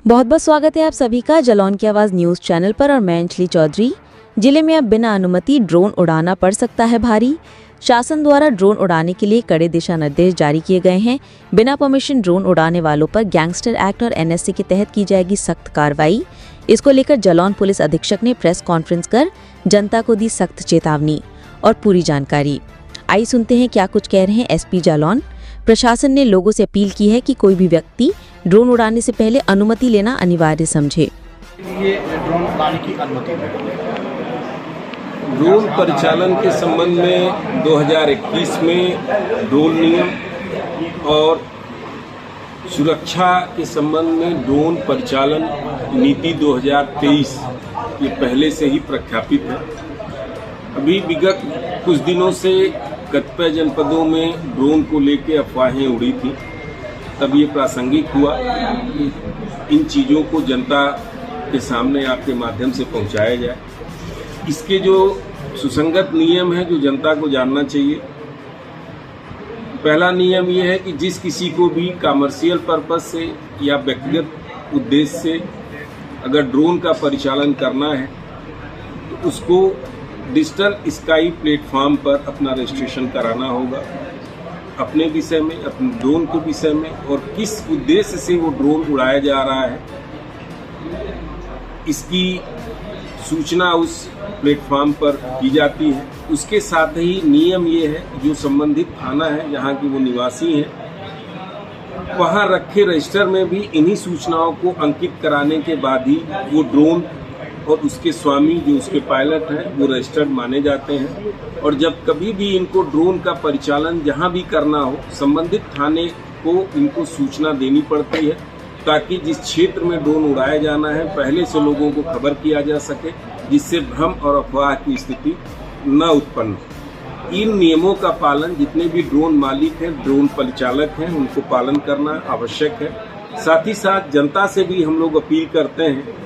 बहुत बहुत स्वागत है आप सभी का जलौन की आवाज़ न्यूज़ चैनल पर। और मैं अंजलि चौधरी। जिले में अब बिना अनुमति ड्रोन उड़ाना पड़ सकता है भारी। शासन द्वारा ड्रोन उड़ाने के लिए कड़े दिशा निर्देश जारी किए गए हैं। बिना परमिशन ड्रोन उड़ाने वालों पर गैंगस्टर एक्ट और एनएससी के तहत की जाएगी सख्त कार्रवाई। इसको लेकर जलौन पुलिस अधीक्षक ने प्रेस कॉन्फ्रेंस कर जनता को दी सख्त चेतावनी और पूरी जानकारी। आइए सुनते हैं क्या कुछ कह रहे हैं एसपी जालौन। प्रशासन ने लोगों से अपील की है कि कोई भी व्यक्ति ड्रोन उड़ाने से पहले अनुमति लेना अनिवार्य समझे। ये ड्रोन उड़ाने की अनुमति ड्रोन परिचालन के संबंध में 2021 में ड्रोन नियम और सुरक्षा के संबंध में ड्रोन परिचालन नीति 2023 ये पहले से ही प्रख्यापित है। अभी विगत कुछ दिनों से कतिपय जनपदों में ड्रोन को लेकर अफवाहें उड़ी थी, तब ये प्रासंगिक हुआ कि इन चीज़ों को जनता के सामने आपके माध्यम से पहुंचाया जाए। इसके जो सुसंगत नियम है जो जनता को जानना चाहिए। पहला नियम ये है कि जिस किसी को भी कमर्शियल पर्पस से या व्यक्तिगत उद्देश्य से अगर ड्रोन का परिचालन करना है तो उसको डिजिटल स्काई प्लेटफॉर्म पर अपना रजिस्ट्रेशन कराना होगा, अपने विषय में, अपने ड्रोन के विषय में और किस उद्देश्य से वो ड्रोन उड़ाया जा रहा है इसकी सूचना उस प्लेटफॉर्म पर की जाती है। उसके साथ ही नियम ये है जो संबंधित थाना है जहाँ की वो निवासी हैं वहाँ रखे रजिस्टर में भी इन्हीं सूचनाओं को अंकित कराने के बाद ही वो ड्रोन और उसके स्वामी जो उसके पायलट हैं वो रजिस्टर्ड माने जाते हैं। और जब कभी भी इनको ड्रोन का परिचालन जहां भी करना हो संबंधित थाने को इनको सूचना देनी पड़ती है ताकि जिस क्षेत्र में ड्रोन उड़ाया जाना है पहले से लोगों को खबर किया जा सके, जिससे भ्रम और अफवाह की स्थिति न उत्पन्न हो। इन नियमों का पालन जितने भी ड्रोन मालिक हैं, ड्रोन परिचालक हैं, उनको पालन करना आवश्यक है। साथ ही साथ जनता से भी हम लोग अपील करते हैं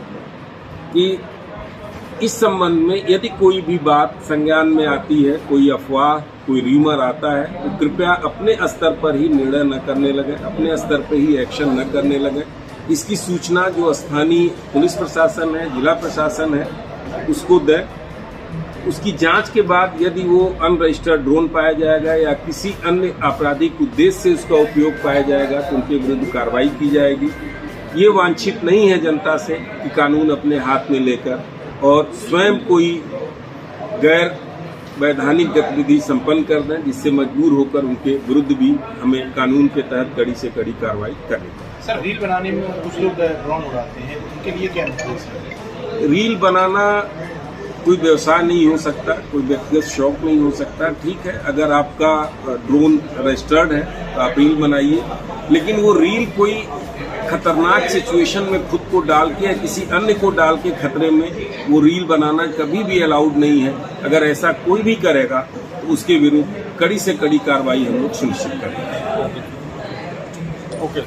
कि इस संबंध में यदि कोई भी बात संज्ञान में आती है, कोई अफवाह, कोई र्यूमर आता है तो कृपया अपने स्तर पर ही निर्णय न करने लगे, अपने स्तर पर ही एक्शन न करने लगे। इसकी सूचना जो स्थानीय पुलिस प्रशासन है, जिला प्रशासन है उसको दें। उसकी जांच के बाद यदि वो अनरजिस्टर्ड ड्रोन पाया जाएगा या किसी अन्य आपराधिक उद्देश्य से उसका उपयोग पाया जाएगा तो उनके विरुद्ध कार्रवाई की जाएगी। ये वांछित नहीं है जनता से कि कानून अपने हाथ में लेकर और स्वयं कोई गैर वैधानिक गतिविधि संपन्न कर दें जिससे मजबूर होकर उनके विरुद्ध भी हमें कानून के तहत कड़ी से कड़ी कार्रवाई करनी चाहिए। सर, रील बनाने में कुछ लोग ड्रोन उड़ाते हैं, उनके लिए क्या निर्देश है? रील बनाना कोई व्यवसाय नहीं हो सकता, कोई व्यक्तिगत शौक नहीं हो सकता। ठीक है, अगर आपका ड्रोन रजिस्टर्ड है तो आप रील बनाइए, लेकिन वो रील कोई खतरनाक सिचुएशन में खुद को डाल के या किसी अन्य को डाल के खतरे में वो रील बनाना कभी भी अलाउड नहीं है। अगर ऐसा कोई भी करेगा तो उसके विरुद्ध कड़ी से कड़ी कार्रवाई हम लोग सुनिश्चित करेंगे। ओके।